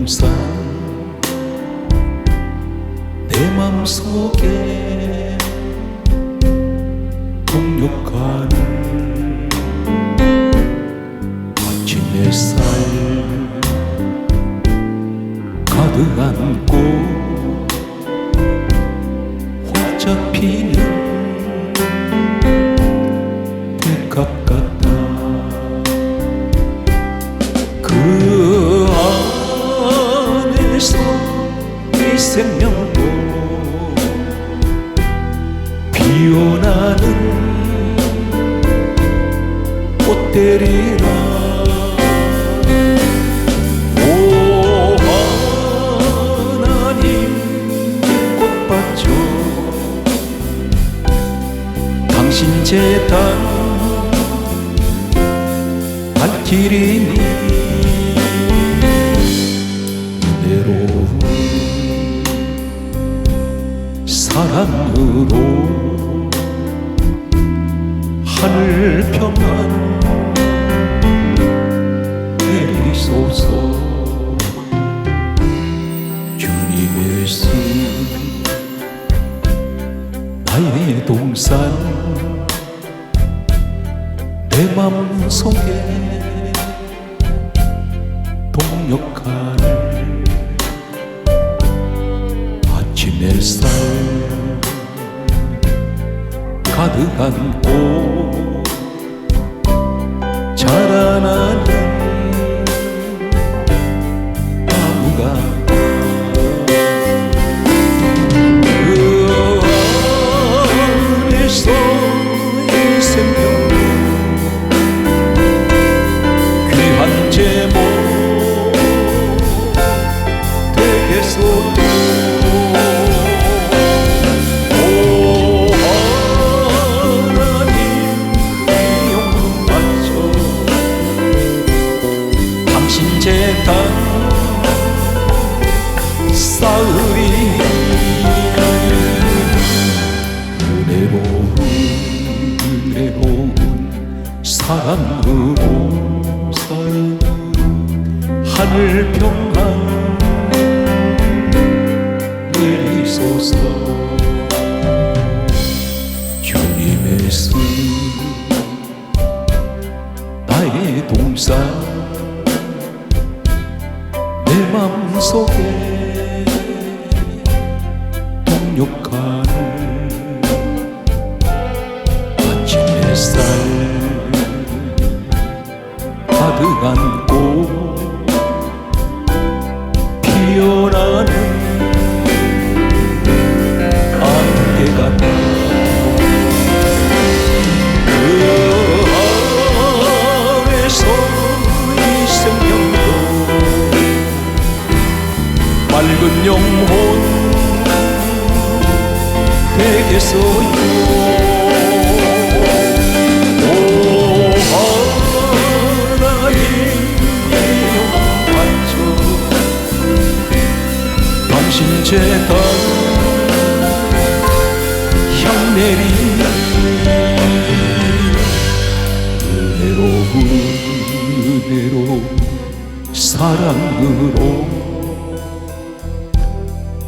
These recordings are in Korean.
동산 내 맘속에 동력하는 아침 햇살 가득 안고 활짝 피는 백합 같다. 그 안에서 이 생명도 피어나는 꽃들이라. 오 하나님 꽃밭죠 당신 재단 발길이니 외로운 사랑으로 하늘 평안 내리소서. 주님의 씀 나의 동산 내 맘속에 동력하는 아침 햇살 가득 안고 자라나는 나무 같다. 그 안에서 이 생명 귀한 제목 되겠소. 재단 쌓으리 은혜로운 사랑으로 하늘 평안 내리소서. 주님의 씀 나의 동산 내 맘속에 동력하는 아침 햇살 가득 안고 피어나는 안개 같다. 그 안에서 이 생명도 맑은 영혼 되겠어요. 오 하나님 영광받죠 당신 재단 향내리 은혜로운 사랑으로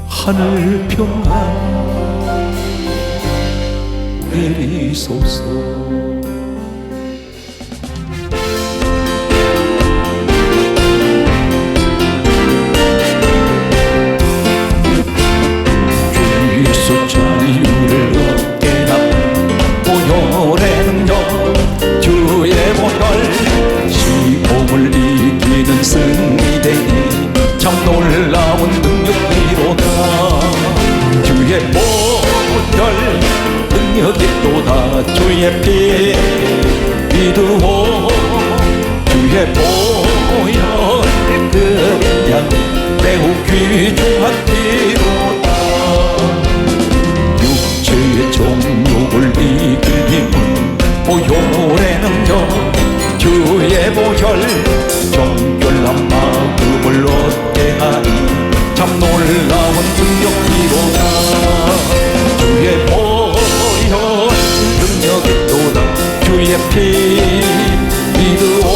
하늘 평안 내리소서. 주께서 자유를 얻게 하고 보혈의 능력 주의 보혈 시험을 이기는 승리되니 참 놀라운 능력이로다. 주의 보혈 능력이 또다. 주의 피 믿으오. 주의 보혈 그냥 매우 귀중한 피로다. 육체의 정욕을 이길 힘은 보혈의 능력 주의 보혈 정결한 마음을 얻게 하니 참 놀라운 능력이로다. 주의 보혈 능력이 또다. 주의 피 믿으오.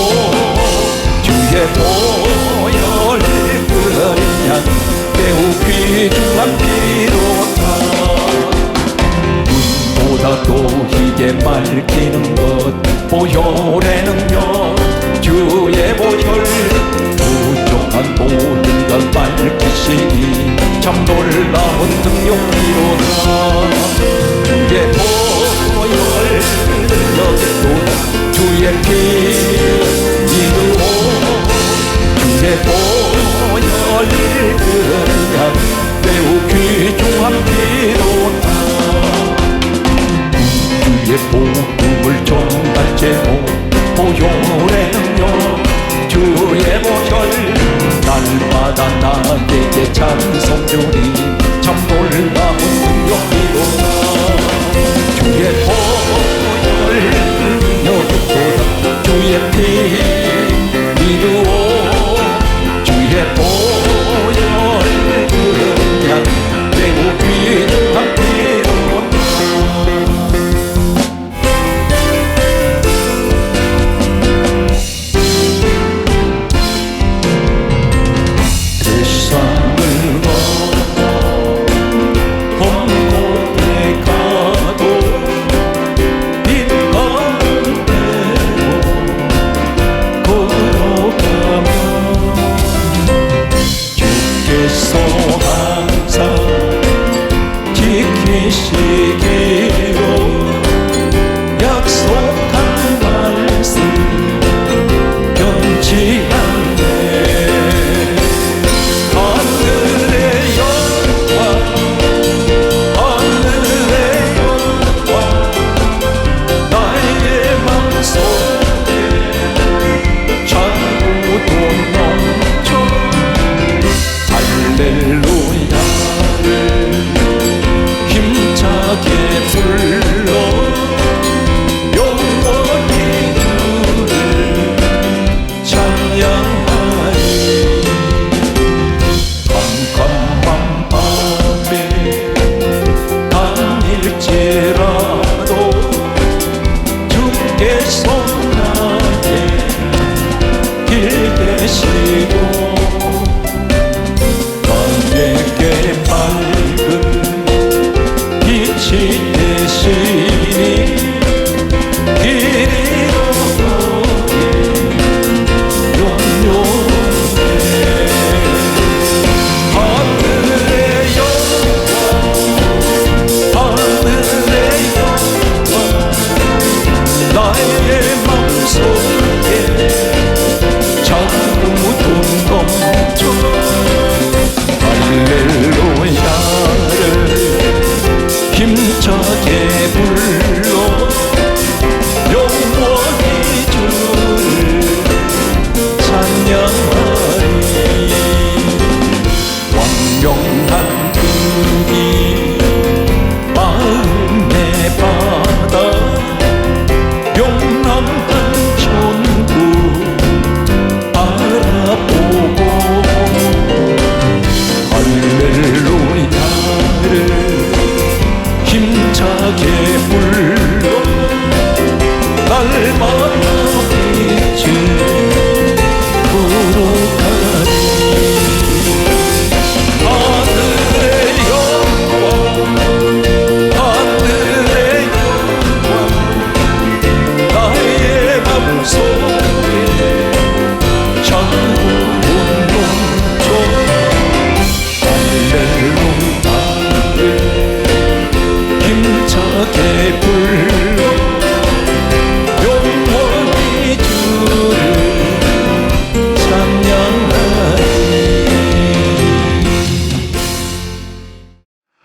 주의 보혈 향 매우 귀중한 피로다. 눈보다 도 희게 맑히는 것 보혈에는요 주의 보혈 부족한 모든 것 밝히시니 참 놀라운 능력이로다. 주의 보혈 여기도다. 주의 피 믿으오 주의 보혈을 그냥 매우 귀중한 피로다. 주의 복음을 전달제로 보혈에는요 주의 보혈 날마다 나에게 찬송 주니 참 놀라운 능력이로다. 주의 보혈 능력이로다. 주의 피 믿으오 주의 보혈 그냥 매우 귀중한 피로다.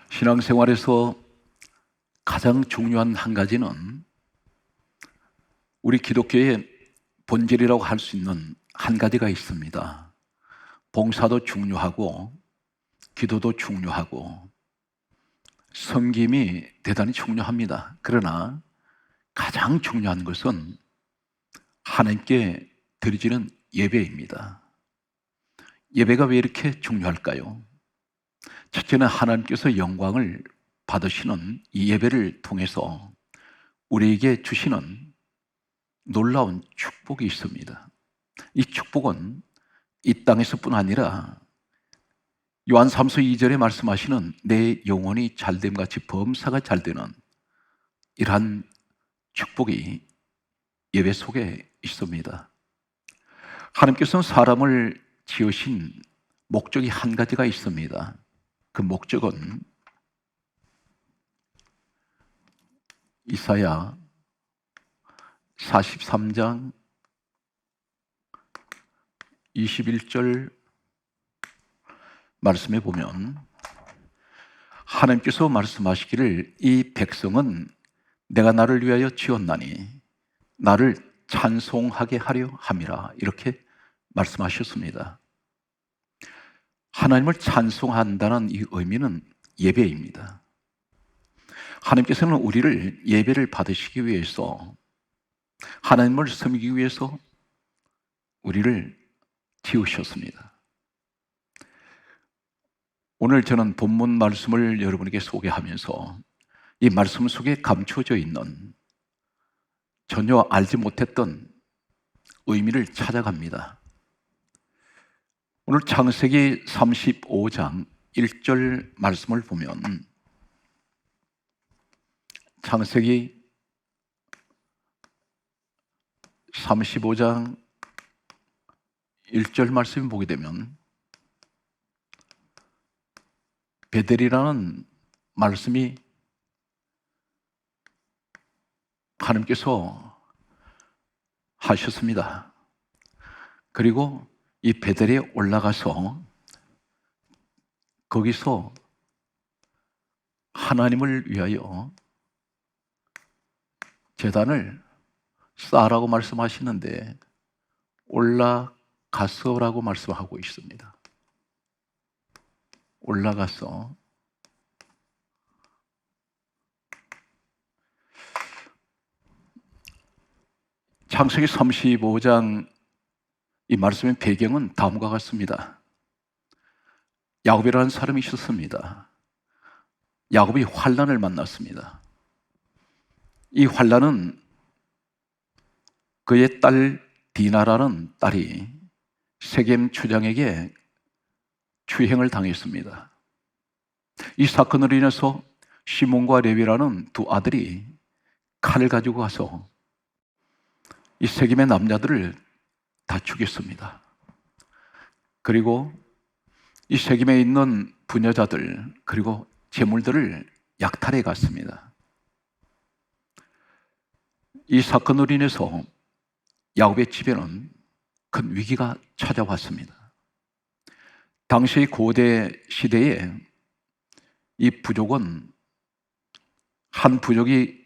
신앙생활에서 가장 중요한 한 가지는 우리 기독교의 본질이라고 할 수 있는 한 가지가 있습니다. 봉사도 중요하고 기도도 중요하고 섬김이 대단히 중요합니다. 그러나 가장 중요한 것은 하나님께 드려지는 예배입니다. 예배가 왜 이렇게 중요할까요? 첫째는 하나님께서 영광을 받으시는 이 예배를 통해서 우리에게 주시는 놀라운 축복이 있습니다. 이 축복은 이 땅에서뿐 아니라 요한 3서 2절에 말씀하시는 내 영혼이 잘됨 같이 범사가 잘되는 이러한 축복이 예배 속에 있습니다. 하나님께서는 사람을 지으신 목적이 한 가지가 있습니다. 그 목적은 이사야 43장 21절 말씀에 보면 하나님께서 말씀하시기를 이 백성은 내가 나를 위하여 지었나니 나를 찬송하게 하려 함이라, 이렇게 말씀하셨습니다. 하나님을 찬송한다는 이 의미는 예배입니다. 하나님께서는 우리를 예배를 받으시기 위해서, 하나님을 섬기기 위해서 우리를 지으셨습니다. 오늘 저는 본문 말씀을 여러분에게 소개하면서 이 말씀 속에 감춰져 있는 전혀 알지 못했던 의미를 찾아갑니다. 오늘 창세기 35장 1절 말씀을 보면, 창세기 35장 1절 말씀을 보게 되면 베델이라는 말씀이 하나님께서 하셨습니다. 그리고 이 베델에 올라가서 거기서 하나님을 위하여 제단을 쌓으라고 말씀하시는데 올라가서라고 말씀하고 있습니다. 올라가서 창세기 35장 이 말씀의 배경은 다음과 같습니다. 야곱이라는 사람이 있었습니다. 야곱이 환난을 만났습니다. 이 환난은 그의 딸 디나라는 딸이 세겜 추장에게 추행을 당했습니다. 이 사건으로 인해서 시몬과 레위라는 두 아들이 칼을 가지고 가서 이 세겜의 남자들을 다 죽였습니다. 그리고 이 세겜에 있는 부녀자들 그리고 재물들을 약탈해 갔습니다. 이 사건으로 인해서 야곱의 집에는 큰 위기가 찾아왔습니다. 당시 고대 시대에 이 부족은 한 부족이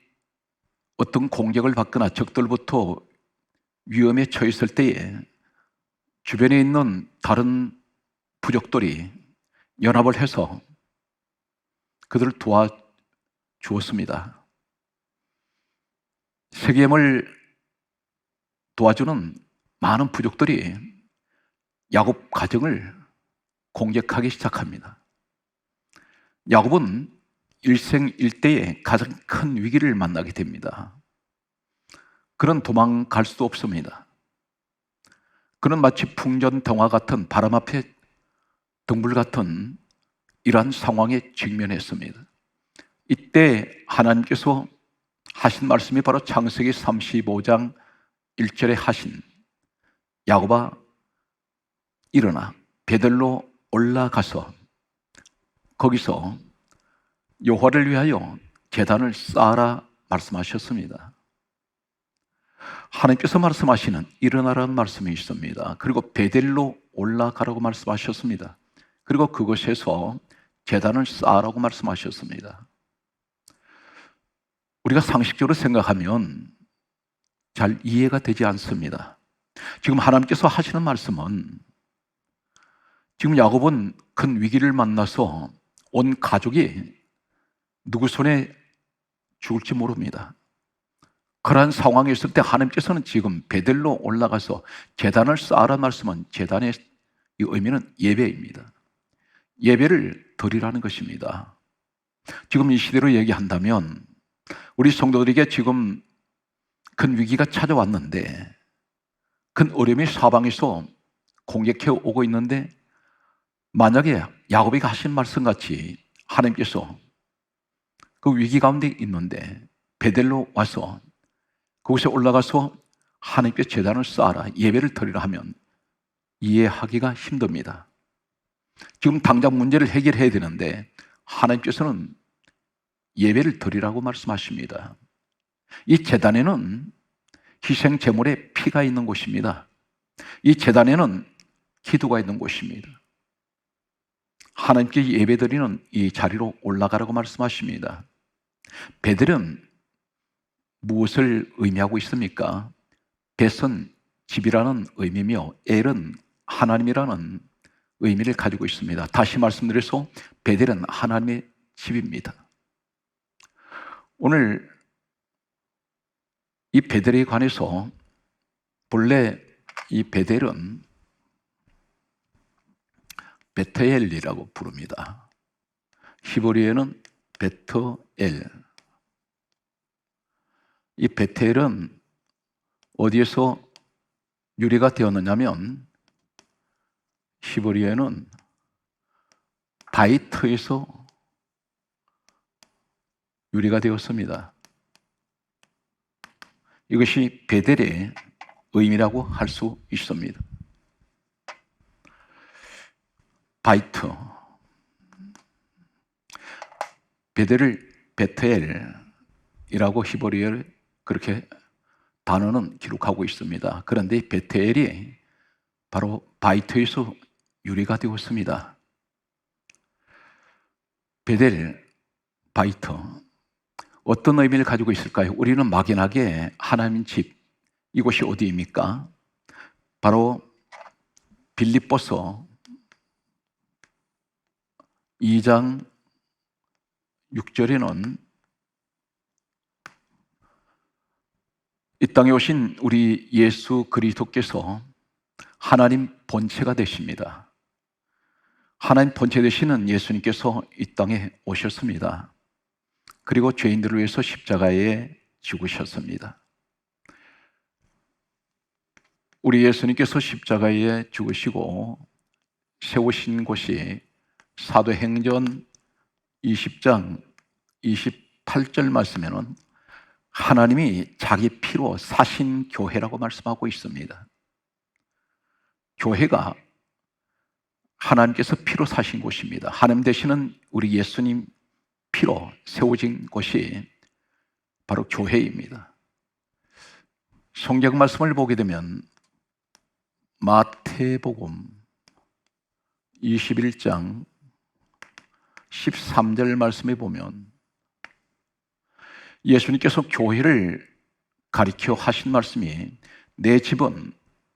어떤 공격을 받거나 적들부터 위험에 처했을 때에 주변에 있는 다른 부족들이 연합을 해서 그들을 도와주었습니다. 세겜을 도와주는 많은 부족들이 야곱 가정을 공격하기 시작합니다. 야곱은 일생일대에 가장 큰 위기를 만나게 됩니다. 그는 도망갈 수도 없습니다. 그는 마치 풍전등화 같은 바람 앞에 등불 같은 이러한 상황에 직면했습니다. 이때 하나님께서 하신 말씀이 바로 창세기 35장 1절에 하신 야곱아 일어나 베델로 올라가서 거기서 여호와를 위하여 제단을 쌓아라 말씀하셨습니다. 하나님께서 말씀하시는 일어나라는 말씀이 있습니다. 그리고 베델로 올라가라고 말씀하셨습니다. 그리고 그곳에서 제단을 쌓으라고 말씀하셨습니다. 우리가 상식적으로 생각하면 잘 이해가 되지 않습니다. 지금 하나님께서 하시는 말씀은 지금 야곱은 큰 위기를 만나서 온 가족이 누구 손에 죽을지 모릅니다. 그러한 상황에 있을 때 하나님께서는 지금 베델로 올라가서 제단을 쌓으라는 말씀은 제단의 이 의미는 예배입니다. 예배를 드리라는 것입니다. 지금 이 시대로 얘기한다면 우리 성도들에게 지금 큰 위기가 찾아왔는데 큰 어려움이 사방에서 공격해 오고 있는데 만약에 야곱에게 하신 말씀같이 하나님께서 그 위기 가운데 있는데 베델로 와서 그곳에 올라가서 하나님께 제단을 쌓아라, 예배를 드리라 하면 이해하기가 힘듭니다. 지금 당장 문제를 해결해야 되는데 하나님께서는 예배를 드리라고 말씀하십니다. 이 제단에는 희생 제물의 피가 있는 곳입니다. 이 제단에는 기도가 있는 곳입니다. 하나님께 예배드리는 이 자리로 올라가라고 말씀하십니다. 베델은 무엇을 의미하고 있습니까? 벳은 집이라는 의미며 엘은 하나님이라는 의미를 가지고 있습니다. 다시 말씀드려서 베델은 하나님의 집입니다. 오늘 이 베델에 관해서 본래 이 베델은 베트엘이라고 부릅니다. 히브리어는 베트엘. 이 베텔은 어디에서 유래가 되었느냐면 히브리어는 바이트에서 유래가 되었습니다. 이것이 베델의 의미라고 할 수 있습니다. 바이트. 베델을 베트엘이라고 히브리어를 그렇게 단어는 기록하고 있습니다. 그런데 베텔이 바로 바이트에서 유래가 되었습니다. 베델, 바이트, 어떤 의미를 가지고 있을까요? 우리는 막연하게 하나님 집, 이곳이 어디입니까? 바로 빌립보서 2장 6절에는 이 땅에 오신 우리 예수 그리스도께서 하나님 본체가 되십니다. 하나님 본체 되시는 예수님께서 이 땅에 오셨습니다. 그리고 죄인들을 위해서 십자가에 죽으셨습니다. 우리 예수님께서 십자가에 죽으시고 세우신 곳이 사도행전 20장 28절 말씀에는 하나님이 자기 피로 사신 교회라고 말씀하고 있습니다. 교회가 하나님께서 피로 사신 곳입니다. 하나님 되시는 우리 예수님 피로 세워진 곳이 바로 교회입니다. 성경 말씀을 보게 되면 마태복음 21장 13절 말씀에 보면 예수님께서 교회를 가리켜 하신 말씀이 내 집은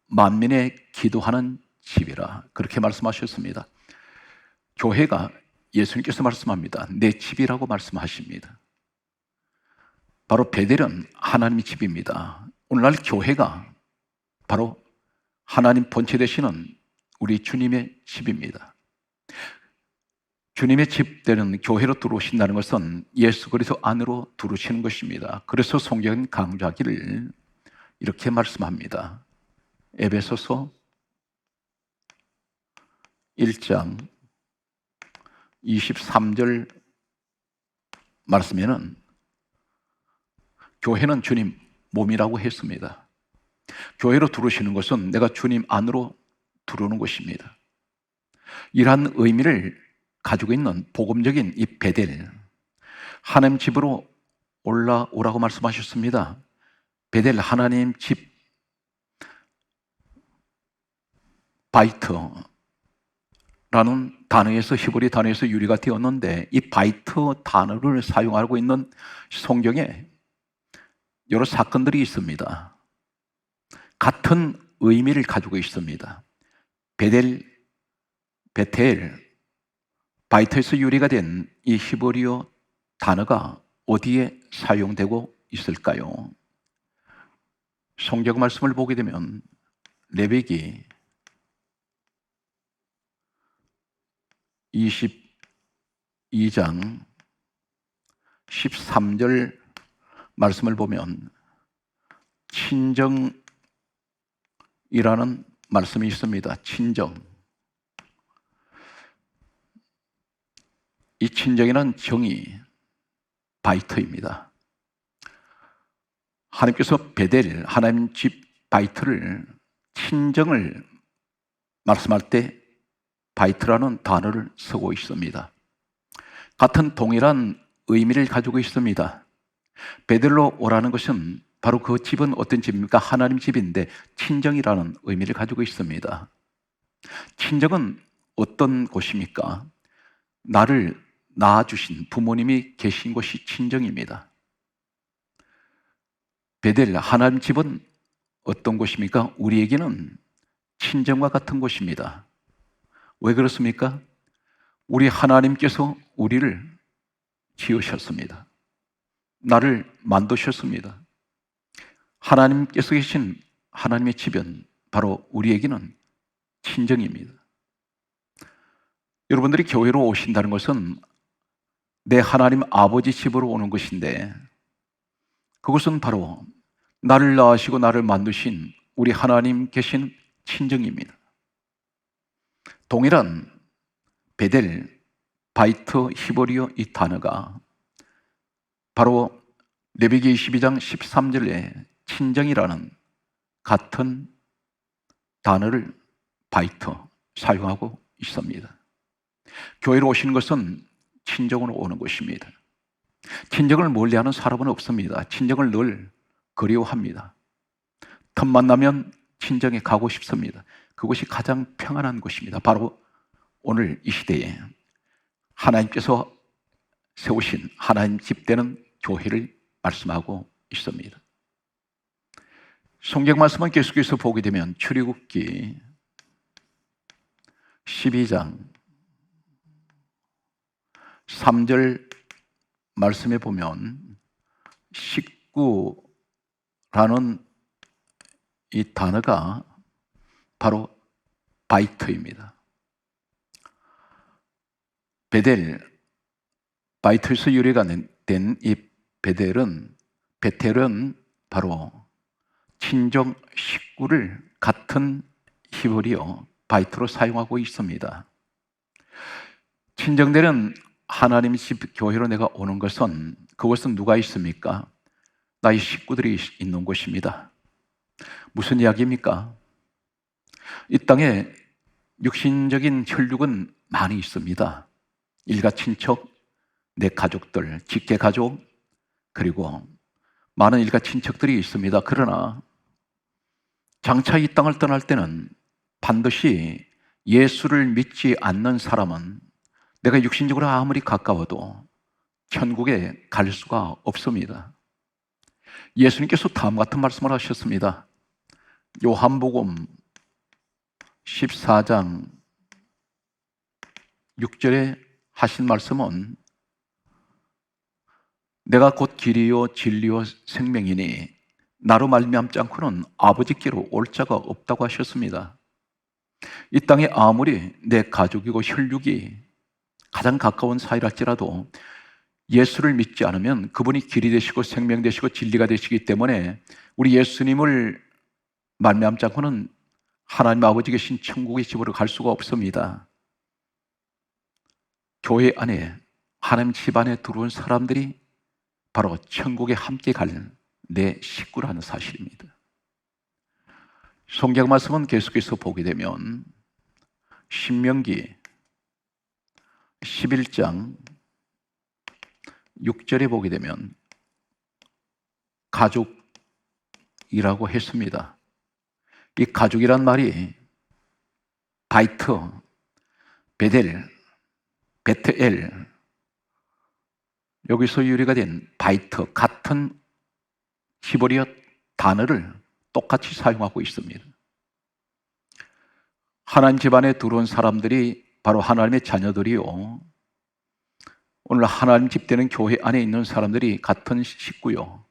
만민의 기도하는 집이라 그렇게 말씀하셨습니다. 교회가 예수님께서 말씀합니다. 내 집이라고 말씀하십니다. 바로 베델은 하나님의 집입니다. 오늘날 교회가 바로 하나님 본체 되시는 우리 주님의 집입니다. 주님의 집 되는 교회로 들어오신다는 것은 예수 그리스도 안으로 들어오시는 것입니다. 그래서 성경은 강조하기를 이렇게 말씀합니다. 에베소서 1장 23절 말씀에는 교회는 주님 몸이라고 했습니다. 교회로 들어오시는 것은 내가 주님 안으로 들어오는 것입니다. 이러한 의미를 가지고 있는 복음적인 이 베델, 하나님 집으로 올라오라고 말씀하셨습니다. 베델, 하나님 집, 바이트라는 단어에서, 히브리 단어에서 유래가 되었는데 이 바이트 단어를 사용하고 있는 성경에 여러 사건들이 있습니다. 같은 의미를 가지고 있습니다. 베델, 베텔, 바이트에서 유래가 된 이 히브리어 단어가 어디에 사용되고 있을까요? 성경 말씀을 보게 되면 레위기 22장 13절 말씀을 보면 친정이라는 말씀이 있습니다. 친정. 이 친정이라는 정의 바이터입니다. 하나님께서 베델, 하나님 집 바이트를 친정을 말씀할 때 바이트라는 단어를 쓰고 있습니다. 같은 동일한 의미를 가지고 있습니다. 베델로 오라는 것은 바로 그 집은 어떤 집입니까? 하나님 집인데 친정이라는 의미를 가지고 있습니다. 친정은 어떤 곳입니까? 나를 낳아주신 부모님이 계신 곳이 친정입니다. 베델, 하나님 집은 어떤 곳입니까? 우리에게는 친정과 같은 곳입니다. 왜 그렇습니까? 우리 하나님께서 우리를 지으셨습니다. 나를 만드셨습니다. 하나님께서 계신 하나님의 집은 바로 우리에게는 친정입니다. 여러분들이 교회로 오신다는 것은 내 하나님 아버지 집으로 오는 것인데, 그것은 바로 나를 낳으시고 나를 만드신 우리 하나님 계신 친정입니다. 동일한 베델, 바이트, 히브리어 이 단어가 바로 레위기 22장 13절에 친정이라는 같은 단어를 바이트 사용하고 있습니다. 교회로 오시는 것은 친정으로 오는 것입니다. 친정을 멀리하는 사람은 없습니다. 친정을 늘 그리워합니다. 틈만 나면 친정에 가고 싶습니다. 그것이 가장 평안한 곳입니다. 바로 오늘 이 시대에 하나님께서 세우신 하나님 집되는 교회를 말씀하고 있습니다. 성경 말씀은 계속해서 보게 되면 출애굽기 12장 3절 말씀에 보면 식구라는 이 단어가 바로 바이트입니다. 베델, 바이트에서 유래가 된 이 베텔은 바로 친정 식구를 같은 히브리어 바이트로 사용하고 있습니다. 친정되는 하나님 집 교회로 내가 오는 것은, 그것은 누가 있습니까? 나의 식구들이 있는 곳입니다. 무슨 이야기입니까? 이 땅에 육신적인 혈육은 많이 있습니다. 일가 친척, 내 가족들, 직계 가족, 그리고 많은 일가 친척들이 있습니다. 그러나 장차 이 땅을 떠날 때는 반드시 예수를 믿지 않는 사람은 내가 육신적으로 아무리 가까워도 천국에 갈 수가 없습니다. 예수님께서 다음 같은 말씀을 하셨습니다. 요한복음 14장 6절에 하신 말씀은 내가 곧 길이요 진리요 생명이니 나로 말미암지 않고는 아버지께로 올 자가 없다고 하셨습니다. 이 땅에 아무리 내 가족이고 혈육이 가장 가까운 사이랄지라도 예수를 믿지 않으면 그분이 길이 되시고 생명 되시고 진리가 되시기 때문에 우리 예수님을 말미암지 않고는 하나님 아버지 계신 천국의 집으로 갈 수가 없습니다. 교회 안에, 하나님 집 안에 들어온 사람들이 바로 천국에 함께 갈 내 식구라는 사실입니다. 성경 말씀은 계속해서 보게 되면 신명기 11장 6절에 보게 되면 가족이라고 했습니다. 이 가족이란 말이 바이트, 베델, 베트엘, 여기서 유래가 된 바이트 같은 히브리어 단어를 똑같이 사용하고 있습니다. 하나님 집안에 들어온 사람들이 바로 하나님의 자녀들이요, 오늘 하나님 집되는 교회 안에 있는 사람들이 같은 식구요,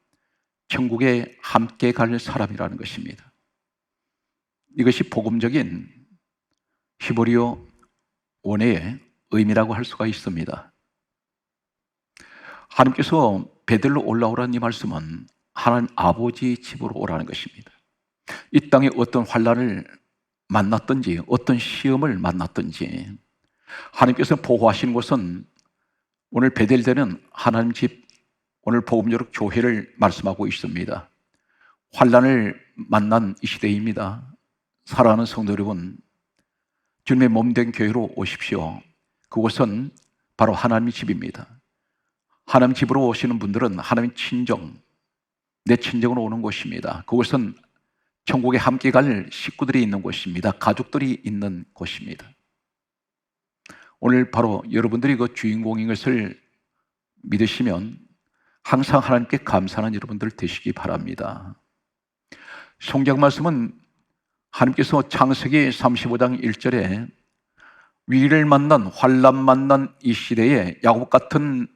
천국에 함께 갈 사람이라는 것입니다. 이것이 복음적인 히브리어 원어의 의미라고 할 수가 있습니다. 하나님께서 베델로 올라오라는 이 말씀은 하나님 아버지 집으로 오라는 것입니다. 이 땅에 어떤 환난을 만났든지 어떤 시험을 만났든지 하나님께서 보호하시는 것은 오늘 베델되는 하나님 집, 오늘 복음요록 교회를 말씀하고 있습니다. 환난을 만난 이 시대입니다. 사랑하는 성도 여러분, 주님의 몸된 교회로 오십시오. 그곳은 바로 하나님의 집입니다. 하나님 집으로 오시는 분들은 하나님의 친정, 내 친정으로 오는 곳입니다. 그곳은 천국에 함께 갈 식구들이 있는 곳입니다. 가족들이 있는 곳입니다. 오늘 바로 여러분들이 그 주인공인 것을 믿으시면 항상 하나님께 감사하는 여러분들 되시기 바랍니다. 성경 말씀은 하나님께서 창세기 35장 1절에 위기를 만난, 환난 만난 이 시대에, 야곱 같은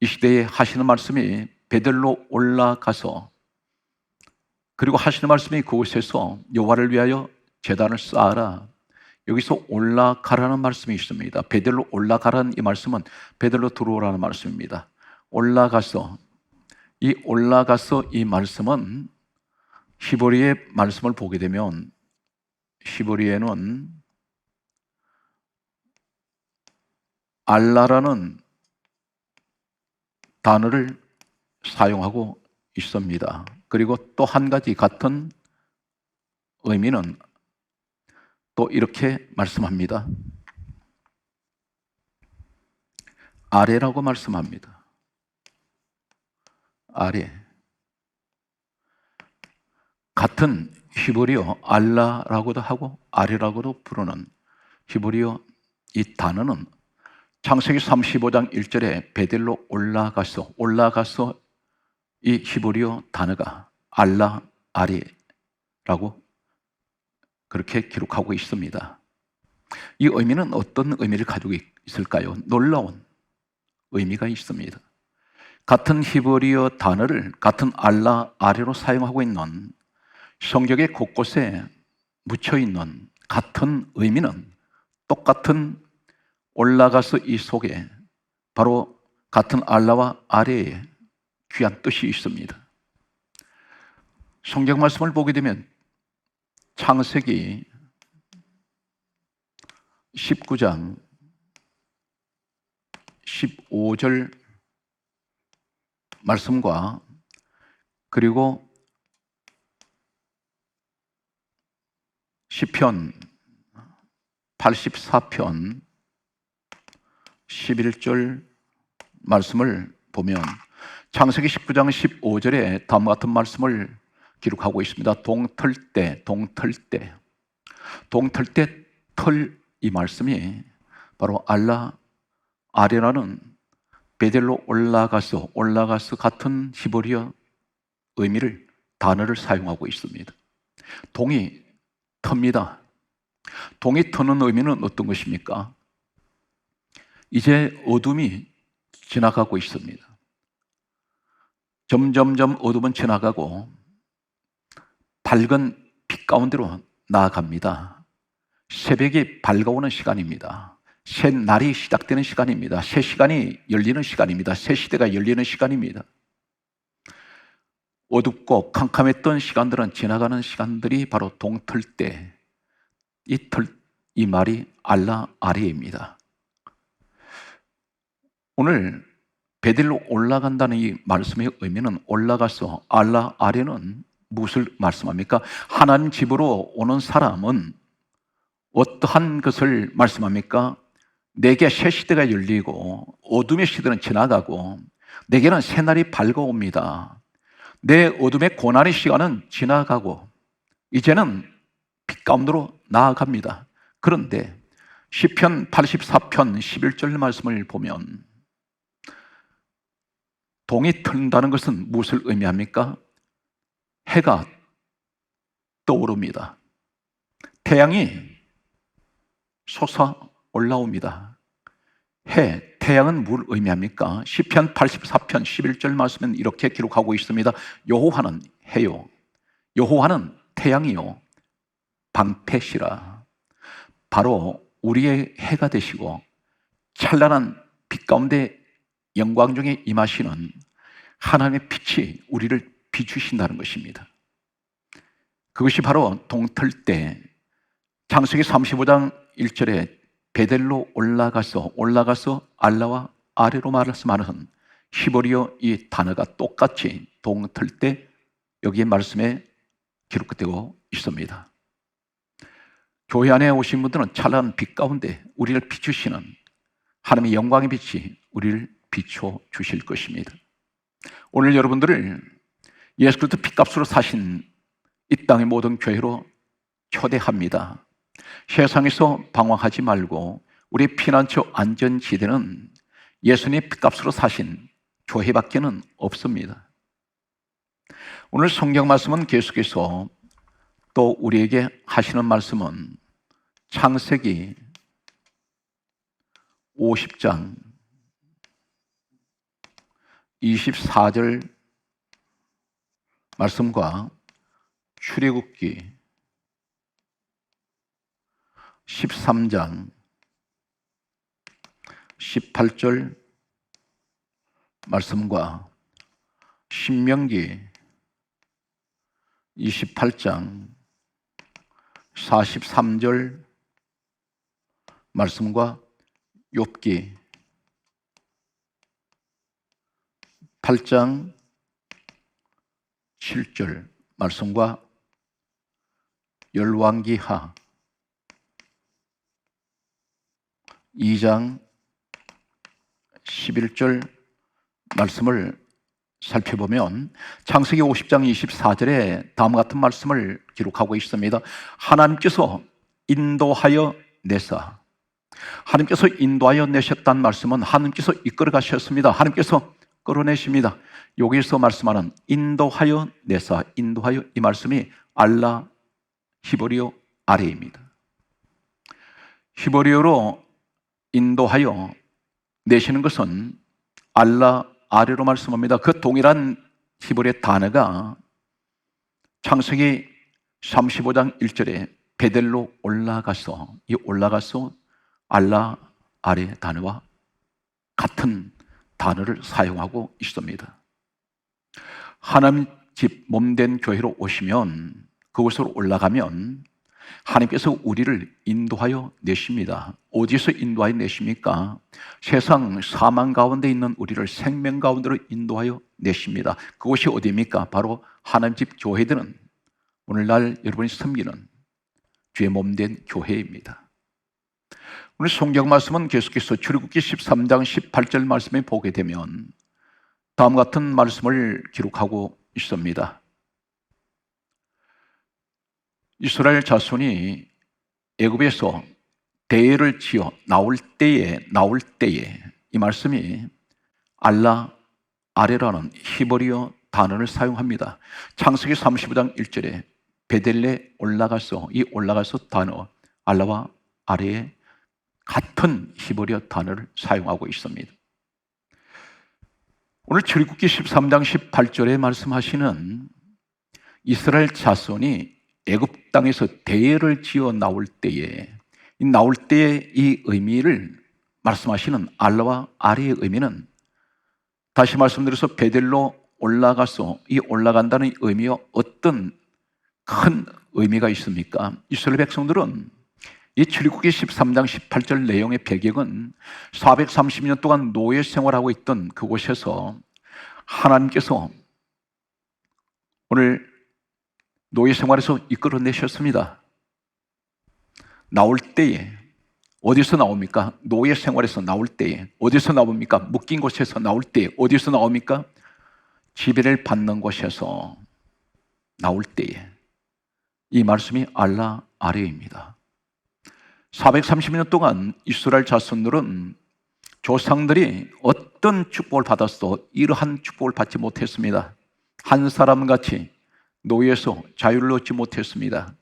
이 시대에 하시는 말씀이 베델로 올라가서, 그리고 하시는 말씀이 그곳에서 여호와를 위하여 제단을 쌓아라. 여기서 올라가라는 말씀이 있습니다. 베델로 올라가라는 이 말씀은 베델로 들어오라는 말씀입니다. 올라가서 이 말씀은 히브리의 말씀을 보게 되면 히브리에는 알라라는 단어를 사용하고 있습니다. 그리고 또 한 가지 같은 의미는 또 이렇게 말씀합니다. 아래라고 말씀합니다. 아래. 같은 히브리어 알라라고도 하고 아래라고도 부르는 히브리어 이 단어는 창세기 35장 1절에 베델로 올라가서 이 히브리어 단어가 알라, 아리라고 그렇게 기록하고 있습니다. 이 의미는 어떤 의미를 가지고 있을까요? 놀라운 의미가 있습니다. 같은 히브리어 단어를 같은 알라, 아리로 사용하고 있는 성경의 곳곳에 묻혀 있는 같은 의미는 똑같은 올라가서 이 속에 바로 같은 알라와 아래에 귀한 뜻이 있습니다. 성경 말씀을 보게 되면 창세기 19장 15절 말씀과 그리고 시편 84편 11절 말씀을 보면 창세기 19장 15절에 다음과 같은 말씀을 기록하고 있습니다. 동틀 때 털 이 말씀이 바로 알라 아레라는 베델로 올라가서 같은 히브리어 의미를 단어를 사용하고 있습니다. 동이 텄니다. 동이 트는 의미는 어떤 것입니까? 이제 어둠이 지나가고 있습니다. 점점점 어둠은 지나가고 밝은 빛 가운데로 나아갑니다. 새벽이 밝아오는 시간입니다. 새 날이 시작되는 시간입니다. 새 시간이 열리는 시간입니다. 새 시대가 열리는 시간입니다. 어둡고 캄캄했던 시간들은 지나가는 시간들이 바로 동틀 때, 이 말이 알라 아리입니다. 오늘 베델로 올라간다는 이 말씀의 의미는 올라가서 알라 아리는 무엇을 말씀합니까? 하나님 집으로 오는 사람은 어떠한 것을 말씀합니까? 내게 새 시대가 열리고 어둠의 시대는 지나가고 내게는 새 날이 밝아옵니다. 내 어둠의 고난의 시간은 지나가고 이제는 빛 가운데로 나아갑니다. 그런데 시편 84편 11절 말씀을 보면 동이 튼다는 것은 무엇을 의미합니까? 해가 떠오릅니다. 태양이 솟아 올라옵니다. 태양은 뭘 의미합니까? 시편 84편 11절 말씀은 이렇게 기록하고 있습니다. 여호와는 해요. 여호와는 태양이요. 방패시라. 바로 우리의 해가 되시고 찬란한 빛 가운데 영광 중에 임하시는 하나님의 빛이 우리를 비추신다는 것입니다. 그것이 바로 동틀 때 창세기 35장 1절에 베델로 올라가서 알라와 아래로 말씀하는 히브리어 이 단어가 똑같이 동틀 때 여기에 말씀에 기록되고 있습니다. 교회 안에 오신 분들은 찬란한 빛 가운데 우리를 비추시는 하나님의 영광의 빛이 우리를 비춰 주실 것입니다. 오늘 여러분들을 예수 그리스도 핏값으로 사신 이 땅의 모든 교회로 초대합니다. 세상에서 방황하지 말고 우리의 피난처 안전지대는 예수님의 핏값으로 사신 교회밖에는 없습니다. 오늘 성경 말씀은 계속해서 또 우리에게 하시는 말씀은 창세기 50장 24절 말씀과 출애굽기 13장 18절 말씀과 신명기 28장 43절 말씀과 욥기 8장 7절 말씀과 열왕기하 2장 11절 말씀을 살펴보면 창세기 50장 24절에 다음과 같은 말씀을 기록하고 있습니다. 하나님께서 인도하여 내사, 하나님께서 인도하여 내셨다는 말씀은 하나님께서 이끌어 가셨습니다. 하나님께서 끌어내십니다. 여기서 말씀하는 인도하여 내사, 인도하여, 이 말씀이 알라 히브리어 아레입니다. 히브리어로 인도하여 내시는 것은 알라 아래로 말씀합니다. 그 동일한 히브리어 단어가 창세기 35장 1절에 베델로 올라가서, 이 올라가서 알라 아래 단어와 같은 단어를 사용하고 있습니다. 하나님 집 몸된 교회로 오시면, 그곳으로 올라가면 하나님께서 우리를 인도하여 내십니다. 어디서 인도하여 내십니까? 세상 사망 가운데 있는 우리를 생명 가운데로 인도하여 내십니다. 그곳이 어디입니까? 바로 하나님 집 교회들은 오늘날 여러분이 섬기는 주의 몸된 교회입니다. 오늘 성경 말씀은 계속해서 출애굽기 13장 18절 말씀에 보게 되면 다음과 같은 말씀을 기록하고 있습니다. 이스라엘 자손이 애굽에서 대회를 지어 나올 때에 이 말씀이 알라 아레라는 히브리어 단어를 사용합니다. 창세기 35장 1절에 베델레 올라가서, 이 올라가서 단어 알라와 아레에 같은 히브리어 단어를 사용하고 있습니다. 오늘 출애굽기 13장 18절에 말씀하시는 이스라엘 자손이 애굽 땅에서 대회를 지어 나올 때에 이 의미를 말씀하시는 알라와 아레의 의미는, 다시 말씀드려서 베델로 올라가서, 이 올라간다는 의미와 어떤 큰 의미가 있습니까? 이스라엘 백성들은 이 출애굽기 13장 18절 내용의 배경은 430년 동안 노예 생활하고 있던 그곳에서 하나님께서 오늘 노예 생활에서 이끌어내셨습니다. 나올 때에 어디서 나옵니까? 노예 생활에서 나올 때에 어디서 나옵니까? 묶인 곳에서 나올 때에 어디서 나옵니까? 지배를 받는 곳에서 나올 때에, 이 말씀이 알라 아레입니다. 430년 동안 이스라엘 자손들은 조상들이 어떤 축복을 받았어도 이러한 축복을 받지 못했습니다. 한 사람같이 노예에서 자유를 얻지 못했습니다.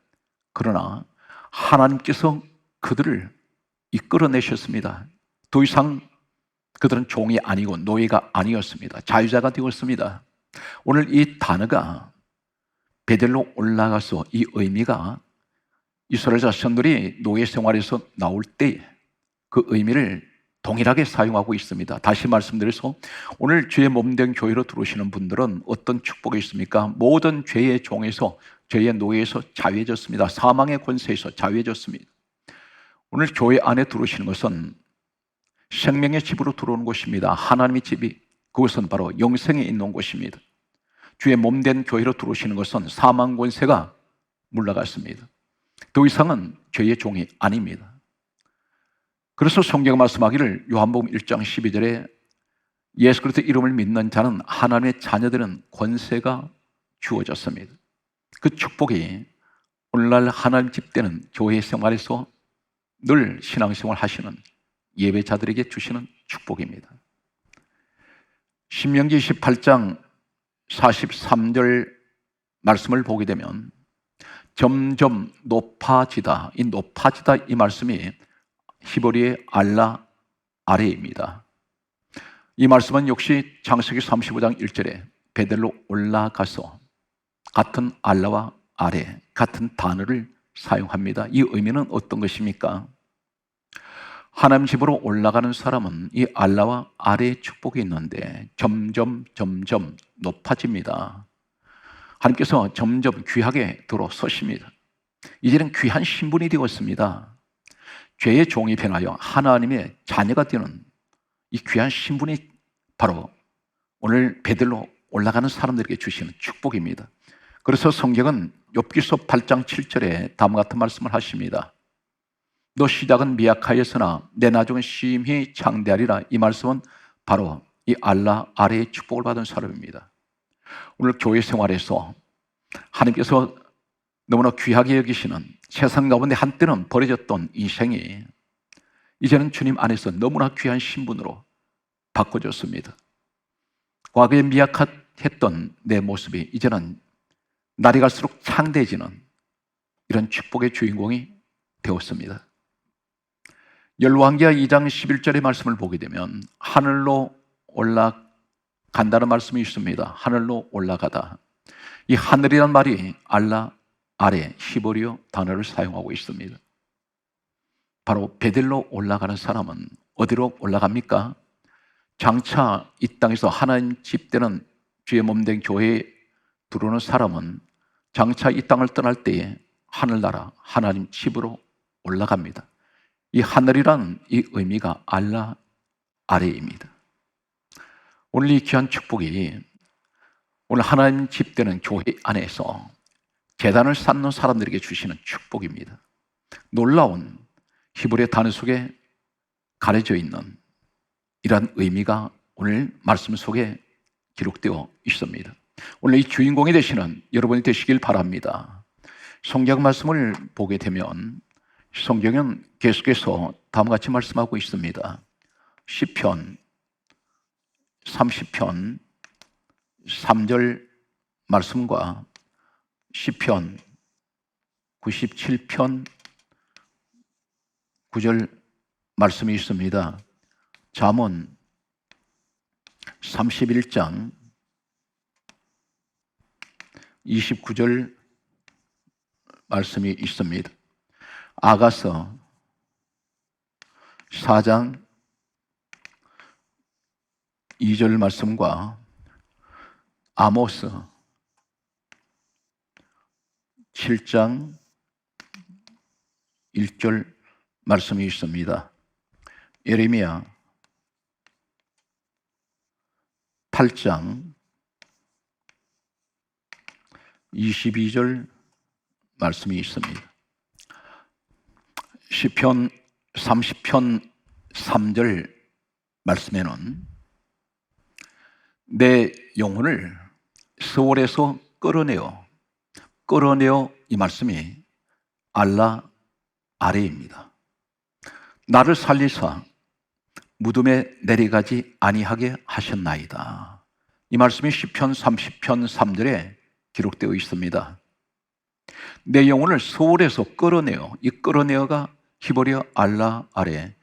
그러나 하나님께서 그들을 이끌어내셨습니다. 더 이상 그들은 종이 아니고 노예가 아니었습니다. 자유자가 되었습니다. 오늘 이 단어가 베델로 올라가서, 이 의미가 이스라엘 자손들이 노예 생활에서 나올 때 그 의미를 동일하게 사용하고 있습니다. 다시 말씀드려서 오늘 주의 몸된 교회로 들어오시는 분들은 어떤 축복이 있습니까? 모든 죄의 종에서, 죄의 노예에서 자유해졌습니다. 사망의 권세에서 자유해졌습니다. 오늘 교회 안에 들어오시는 것은 생명의 집으로 들어오는 곳입니다. 하나님의 집이, 그것은 바로 영생에 있는 곳입니다. 주의 몸된 교회로 들어오시는 것은 사망 권세가 물러갔습니다. 더 이상은 죄의 종이 아닙니다. 그래서 성경 말씀하기를 요한복음 1장 12절에 예수 그리스도 이름을 믿는 자는 하나님의 자녀들은 권세가 주어졌습니다. 그 축복이 오늘날 하나님 집되는 교회 생활에서 늘 신앙생활 하시는 예배자들에게 주시는 축복입니다. 신명기 28장 43절 말씀을 보게 되면 점점 높아지다, 이 높아지다 이 말씀이 히브리의 알라 아레입니다. 이 말씀은 역시 창세기 35장 1절에 베델로 올라가서 같은 알라와 아레, 같은 단어를 사용합니다. 이 의미는 어떤 것입니까? 하나님 집으로 올라가는 사람은 이 알라와 아레의 축복이 있는데 점점 높아집니다. 하나님께서 점점 귀하게 들어서십니다. 이제는 귀한 신분이 되었습니다. 죄의 종이 변하여 하나님의 자녀가 되는 이 귀한 신분이 바로 오늘 베들로 올라가는 사람들에게 주시는 축복입니다. 그래서 성경은 욥기서 8장 7절에 다음과 같은 말씀을 하십니다. 너 시작은 미약하였으나 내 나중은 심히 창대하리라. 이 말씀은 바로 이 알라 아래의 축복을 받은 사람입니다. 오늘 교회 생활에서 하나님께서 너무나 귀하게 여기시는 세상 가운데 한때는 버려졌던 인생이 이제는 주님 안에서 너무나 귀한 신분으로 바꿔졌습니다. 과거에 미약했던 내 모습이 이제는 날이 갈수록 창대해지는 이런 축복의 주인공이 되었습니다. 열왕기하 2장 11절의 말씀을 보게 되면 하늘로 올라간다는 말씀이 있습니다. 하늘로 올라가다. 이 하늘이란 말이 알라 아래 히브리어 단어를 사용하고 있습니다. 바로 베델로 올라가는 사람은 어디로 올라갑니까? 장차 이 땅에서 하나님 집되는 주의 몸된 교회에 들어오는 사람은 장차 이 땅을 떠날 때에 하늘나라 하나님 집으로 올라갑니다. 이 하늘이란 이 의미가 알라 아래입니다. 오늘 이 귀한 축복이 오늘 하나님 집되는 교회 안에서 제단을 쌓는 사람들에게 주시는 축복입니다. 놀라운 히브리어 단어 속에 가려져 있는 이러한 의미가 오늘 말씀 속에 기록되어 있습니다. 오늘 이 주인공이 되시는 여러분이 되시길 바랍니다. 성경 말씀을 보게 되면 성경은 계속해서 다음과 같이 말씀하고 있습니다. 시편 30편 3절 말씀과 시편 97편 9절 말씀이 있습니다. 잠언 31장 29절 말씀이 있습니다. 아가서 4장 2절 말씀과 아모스 7장 1절 말씀이 있습니다. 예레미야 8장 22절 말씀이 있습니다. 시편 30편 3절 말씀에는 내 영혼을 스올에서 끌어내어 이 말씀이 알라 아래입니다. 나를 살리사 무덤에 내려가지 아니하게 하셨나이다. 이 말씀이 시편 30편 3절에 기록되어 있습니다. 내 영혼을 스올에서 끌어내어, 이 끌어내어가 히브리어 알라 아래,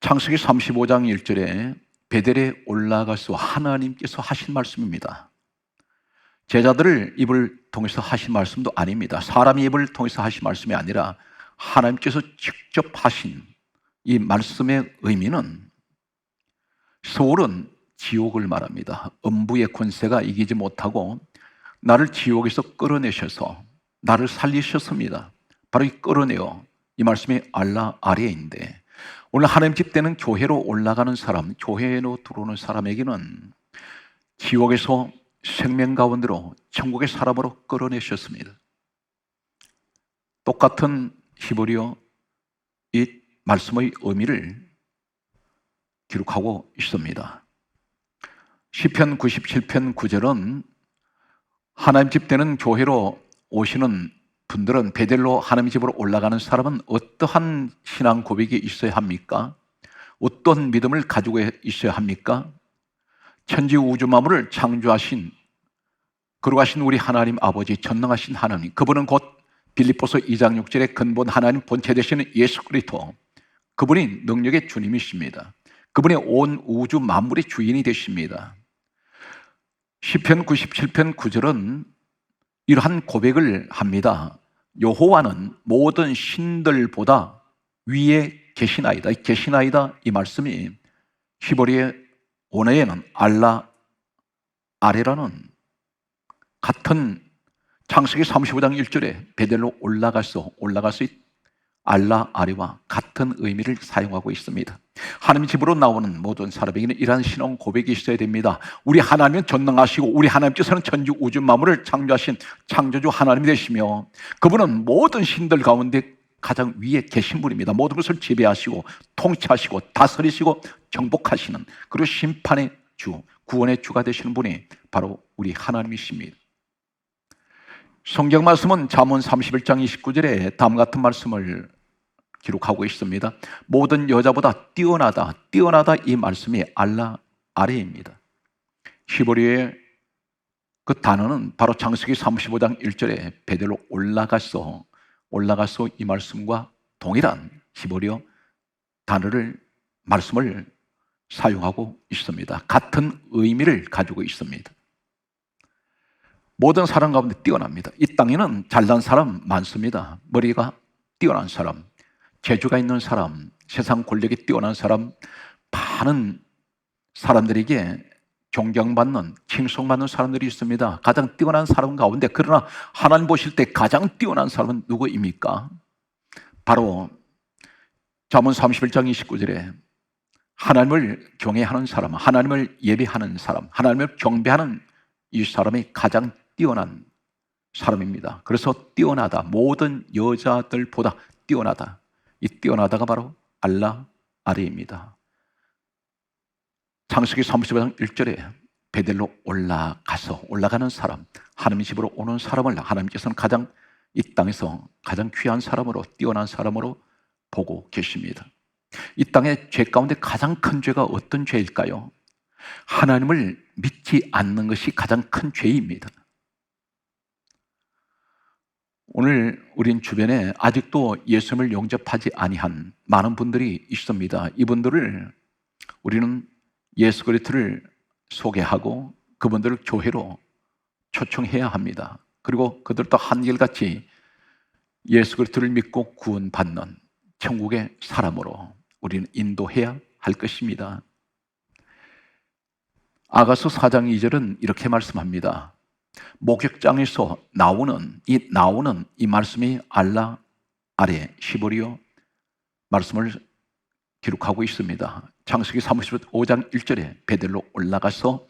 창세기 35장 1절에 베델에 올라가서 하나님께서 하신 말씀입니다. 제자들을 입을 통해서 하신 말씀도 아닙니다. 사람의 입을 통해서 하신 말씀이 아니라 하나님께서 직접 하신 이 말씀의 의미는 소울은 지옥을 말합니다. 음부의 권세가 이기지 못하고 나를 지옥에서 끌어내셔서 나를 살리셨습니다. 바로 이 끌어내어, 이 말씀이 알라 아래인데 오늘 하나님 집되는 교회로 올라가는 사람, 교회로 들어오는 사람에게는 지옥에서 생명 가운데로 천국의 사람으로 끌어내셨습니다. 똑같은 히브리어 이 말씀의 의미를 기록하고 있습니다. 시편 97편 9절은 하나님 집되는 교회로 오시는 분들은, 베델로 하나님 집으로 올라가는 사람은 어떠한 신앙 고백이 있어야 합니까? 어떤 믿음을 가지고 있어야 합니까? 천지 우주 만물을 창조하신, 거룩하신 우리 하나님 아버지, 전능하신 하나님, 그분은 곧 빌립보서 2장 6절의 근본 하나님 본체 되시는 예수 그리스도, 그분이 능력의 주님이십니다. 그분이 온 우주 만물의 주인이 되십니다. 시편 97편 9절은 이러한 고백을 합니다. 여호와는 모든 신들보다 위에 계시나이다. 계시나이다 이 말씀이 히브리의 원어에는 알라 아레라는 같은 창세기 35장 1절에 베델로 올라가서 알라 아레와 같은 의미를 사용하고 있습니다. 하나님 집으로 나오는 모든 사람에게는 이러한 신앙 고백이 있어야 됩니다. 우리 하나님은 전능하시고 우리 하나님께서는 천지 우주 만물을 창조하신 창조주 하나님이 되시며, 그분은 모든 신들 가운데 가장 위에 계신 분입니다. 모든 것을 지배하시고 통치하시고 다스리시고 정복하시는, 그리고 심판의 주, 구원의 주가 되시는 분이 바로 우리 하나님이십니다. 성경 말씀은 잠언 31장 29절에 다음 같은 말씀을 기록하고 있습니다. 모든 여자보다 뛰어나다, 뛰어나다 이 말씀이 알라 아레입니다. 히브리어의 그 단어는 바로 창세기 35장 1절에 베델로 올라가서 이 말씀과 동일한 히브리어 단어를, 말씀을 사용하고 있습니다. 같은 의미를 가지고 있습니다. 모든 사람 가운데 뛰어납니다. 이 땅에는 잘난 사람 많습니다. 머리가 뛰어난 사람, 재주가 있는 사람, 세상 권력이 뛰어난 사람, 많은 사람들에게 존경받는, 칭송받는 사람들이 있습니다. 가장 뛰어난 사람 가운데, 그러나 하나님 보실 때 가장 뛰어난 사람은 누구입니까? 바로 잠언 31장 29절에 하나님을 경외하는 사람, 하나님을 예배하는 사람, 하나님을 경배하는 이 사람이 가장 뛰어난 사람입니다. 그래서 뛰어나다, 모든 여자들보다 뛰어나다, 이 뛰어나다가 바로 알라 아레입니다. 창세기 35장 1절에 베델로 올라가는 사람, 하나님 집으로 오는 사람을 하나님께서는 가장, 이 땅에서 가장 귀한 사람으로, 뛰어난 사람으로 보고 계십니다. 이 땅의 죄 가운데 가장 큰 죄가 어떤 죄일까요? 하나님을 믿지 않는 것이 가장 큰 죄입니다. 오늘 우린 주변에 아직도 예수님을 영접하지 아니한 많은 분들이 있습니다. 이분들을 우리는 예수 그리스도를 소개하고 그분들을 교회로 초청해야 합니다. 그리고 그들도 한결같이 예수 그리스도를 믿고 구원받는 천국의 사람으로 우리는 인도해야 할 것입니다. 아가서 4장 2절은 이렇게 말씀합니다. 목욕장에서 나오는 이 말씀이 알라 아레 히브리어 말씀을 기록하고 있습니다. 창세기 35장 1절에 베델로 올라가서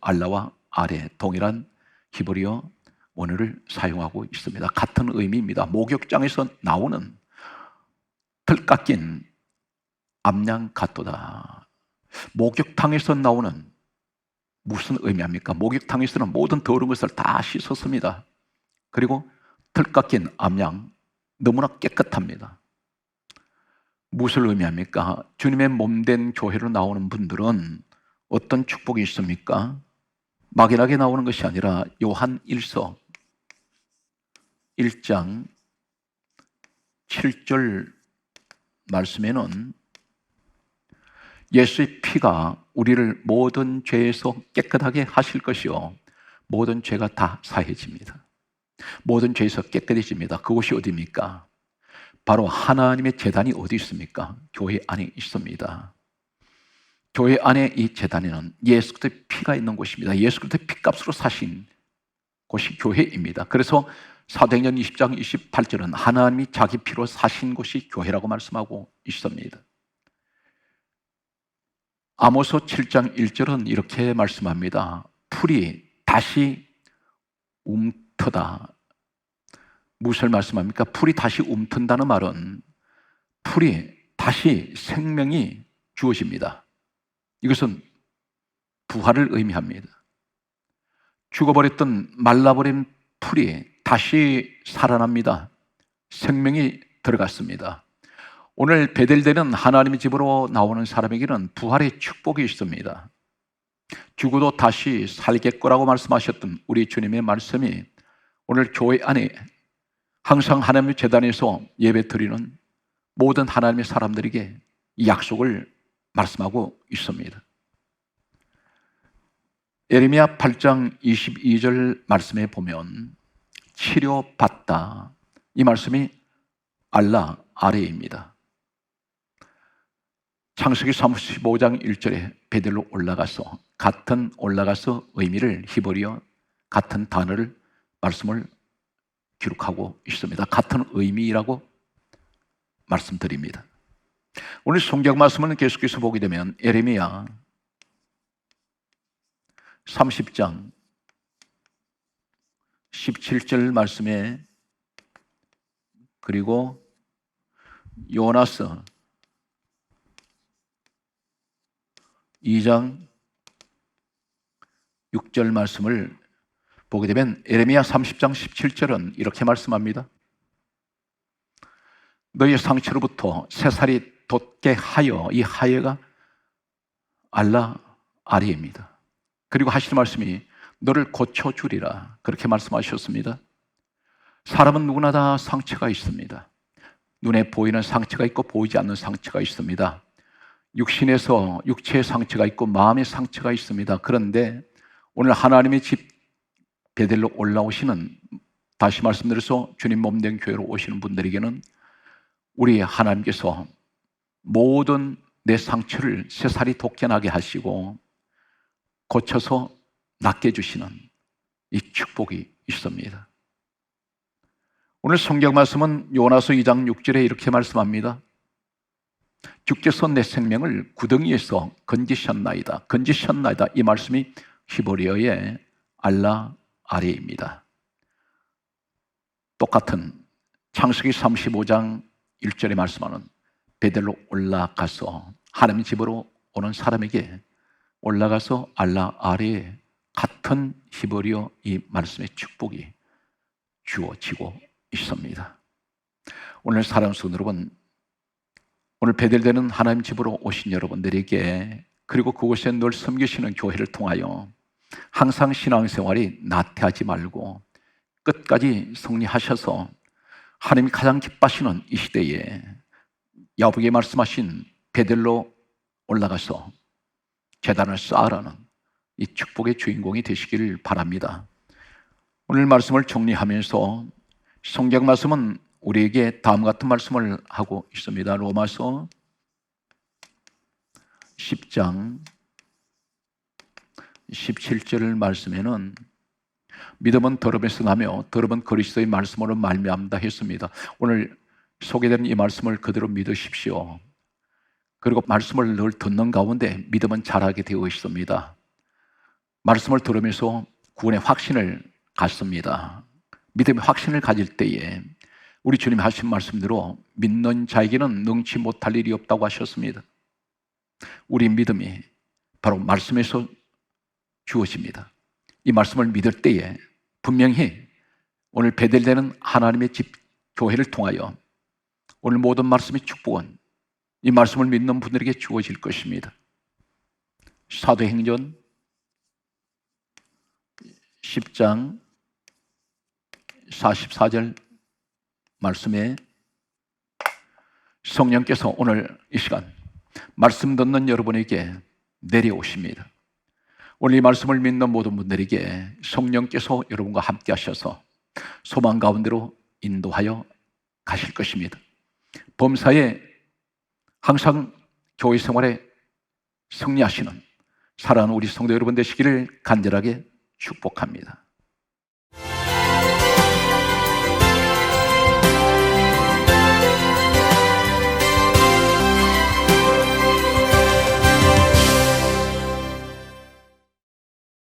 알라와 아레 동일한 히브리어 원어를 사용하고 있습니다. 같은 의미입니다. 목욕장에서 나오는 털 깎인 암양 같도다. 목욕탕에서 나오는, 무슨 의미합니까? 목욕탕에서는 모든 더러운 것을 다 씻었습니다. 그리고 털 깎인 암양, 너무나 깨끗합니다. 무엇을 의미합니까? 주님의 몸된 교회로 나오는 분들은 어떤 축복이 있습니까? 막연하게 나오는 것이 아니라 요한 1서 1장 7절 말씀에는 예수의 피가 우리를 모든 죄에서 깨끗하게 하실 것이요, 모든 죄가 다 사해집니다. 모든 죄에서 깨끗해집니다. 그곳이 어디입니까? 바로 하나님의 제단이 어디 있습니까? 교회 안에 있습니다. 교회 안에 이 제단에는 예수 그리스도의 피가 있는 곳입니다. 예수 그리스도의 피값으로 사신 곳이 교회입니다. 그래서 사도행전 20장 28절은 하나님이 자기 피로 사신 곳이 교회라고 말씀하고 있습니다. 아모스 7장 1절은 이렇게 말씀합니다. 풀이 다시 움트다. 무엇을 말씀합니까? 풀이 다시 움튼다는 말은 풀이 다시 생명이 주어집니다. 이것은 부활을 의미합니다. 죽어버렸던 말라버린 풀이 다시 살아납니다. 생명이 들어갔습니다. 오늘 베델되는 하나님의 집으로 나오는 사람에게는 부활의 축복이 있습니다. 죽어도 다시 살겠거라고 말씀하셨던 우리 주님의 말씀이 오늘 교회 안에 항상 하나님의 제단에서 예배 드리는 모든 하나님의 사람들에게 이 약속을 말씀하고 있습니다. 예레미야 8장 22절 말씀에 보면 치료받다, 이 말씀이 알라 아레입니다. 창세기 35장 1절에 베델로 올라가서, 같은 올라가서 의미를 히브리어 같은 단어를 말씀을 기록하고 있습니다. 같은 의미라고 말씀드립니다. 오늘 성경 말씀을 계속해서 보게 되면 예레미야 30장 17절 말씀에, 그리고 요나서 2장 6절 말씀을 보게 되면 예레미야 30장 17절은 이렇게 말씀합니다. 너희의 상처로부터 새살이 돋게 하여, 이 하여가 알라 아리입니다. 그리고 하시는 말씀이 너를 고쳐주리라, 그렇게 말씀하셨습니다. 사람은 누구나 다 상처가 있습니다. 눈에 보이는 상처가 있고 보이지 않는 상처가 있습니다. 육신에서 육체의 상처가 있고 마음의 상처가 있습니다. 그런데 오늘 하나님의 집 베델로 올라오시는, 다시 말씀드려서 주님 몸된 교회로 오시는 분들에게는 우리 하나님께서 모든 내 상처를 새살이 돋게 나게 하시고 고쳐서 낫게 해주시는 이 축복이 있습니다. 오늘 성경 말씀은 요나서 2장 6절에 이렇게 말씀합니다. 주께서 내 생명을 구덩이에서 건지셨나이다. 건지셨나이다. 이 말씀이 히브리어의 알라 아레입니다. 똑같은 창세기 35장 1절에 말씀하는 베델로 올라가서 하나님 집으로 오는 사람에게 올라가서 알라 아레에 같은 히브리어 이 말씀의 축복이 주어지고 있습니다. 오늘 사랑하는 성도 여러분, 오늘 베델되는 하나님 집으로 오신 여러분들에게, 그리고 그곳에 늘 섬기시는 교회를 통하여 항상 신앙생활이 나태하지 말고 끝까지 승리하셔서 하나님이 가장 기뻐하시는 이 시대에 야곱에게 말씀하신 베델로 올라가서 제단을 쌓으라는 이 축복의 주인공이 되시길 바랍니다. 오늘 말씀을 정리하면서 성경 말씀은 우리에게 다음 같은 말씀을 하고 있습니다. 로마서 10장 17절 말씀에는 믿음은 더럽에서 나며 더럽은 그리스도의 말씀으로 말미암다 했습니다. 오늘 소개되는 이 말씀을 그대로 믿으십시오. 그리고 말씀을 늘 듣는 가운데 믿음은 자라게 되어 있습니다. 말씀을 들으면서 구원의 확신을 갖습니다. 믿음의 확신을 가질 때에 우리 주님이 하신 말씀대로 믿는 자에게는 능치 못할 일이 없다고 하셨습니다. 우리 믿음이 바로 말씀에서 주어집니다. 이 말씀을 믿을 때에 분명히 오늘 베델되는 하나님의 집 교회를 통하여 오늘 모든 말씀의 축복은 이 말씀을 믿는 분들에게 주어질 것입니다. 사도행전 10장 44절 말씀에 성령께서 오늘 이 시간 말씀 듣는 여러분에게 내려오십니다. 오늘 이 말씀을 믿는 모든 분들에게 성령께서 여러분과 함께 하셔서 소망 가운데로 인도하여 가실 것입니다. 범사에 항상 교회 생활에 승리하시는 사랑하는 우리 성도 여러분 되시기를 간절하게 축복합니다.